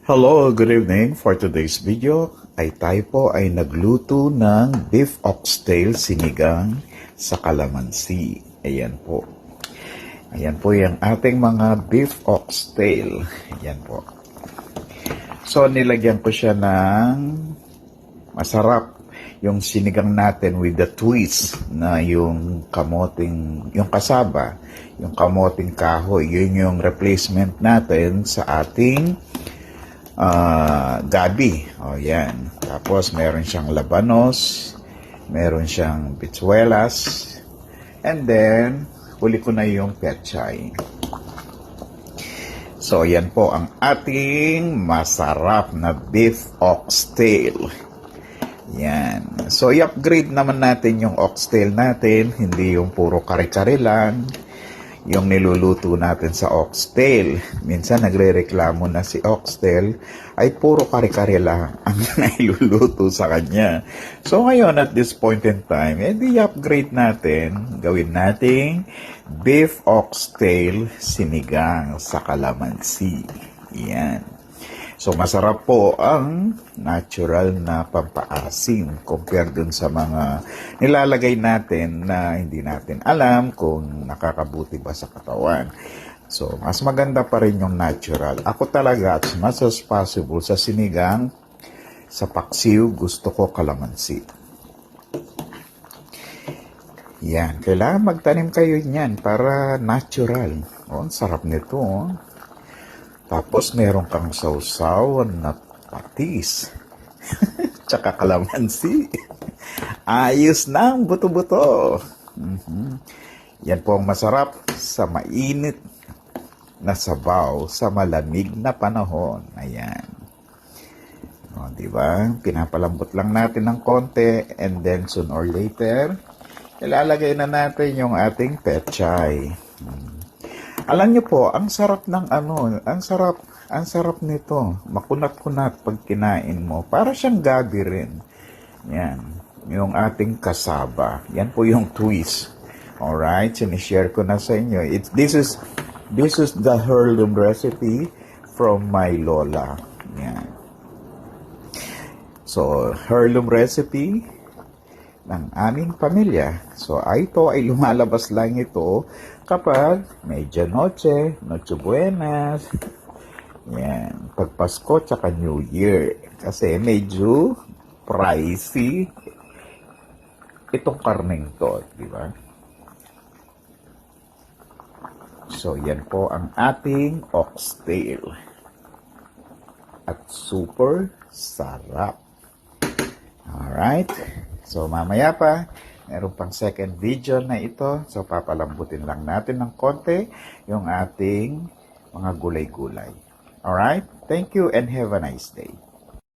Hello, good evening. For today's video ay tayo po ay nagluto ng beef oxtail sinigang sa kalamansi. Ayan po. Ayan po yung ating mga beef oxtail. Ayan po. So, nilagyan ko siya ng masarap yung sinigang natin with the twist na yung kamoting, yung kasaba, yung kamoting kahoy. Yun yung replacement natin sa ating gabi. O yan. Tapos meron siyang labanos, meron siyang bitsuelas, and then huli ko na yung pechay. So yan po ang ating masarap na beef oxtail. Yan. So i-upgrade naman natin yung oxtail natin, hindi yung puro kare-kare lang yung niluluto natin sa oxtail. Minsan nagre-reklamo na si oxtail ay puro kare-kare lang ang niluluto sa kanya. So ngayon at this point in time, i-upgrade natin, gawin nating beef oxtail sinigang sa kalamansi. Yan. So masarap po ang natural na pampaasim compare dun sa mga nilalagay natin na hindi natin alam kung nakakabuti ba sa katawan. So mas maganda pa rin yung natural. Ako talaga as much as possible sa sinigang, sa paksiw, gusto ko kalamansi. Yan, kailangan magtanim kayo niyan para natural. Oh, ang sarap nito. Oh. Tapos meron kang sausaw na patis. Tsaka kalamansi. Ayos na ang buto-buto. Yan po ang masarap sa mainit na sabaw sa malamig na panahon. Ayan. O, diba? Pinapalambot lang natin ng konti and then soon or later, ilalagay na natin yung ating pechay. Alam niyo po, ang sarap ng ang sarap nito. Makunat-kunat pag kinain mo. Para siyang gabi rin. Yan. Yung ating kasaba. Yan po yung twist. Alright, sinishare ko na sa inyo. This is the heirloom recipe from my lola. Yan. So, heirloom recipe ng aming pamilya. So, ito ay lumalabas lang ito kapag medianoche, Noche Buenas, yan, pag Pasko, tsaka New Year. Kasi medyo pricey itong karneng to, di ba? So, yan po ang ating oxtail. At super sarap. Alright? So, mamaya pa, meron pang second video na ito. So, papalambutin lang natin ng konti yung ating mga gulay-gulay. Alright? Thank you and have a nice day.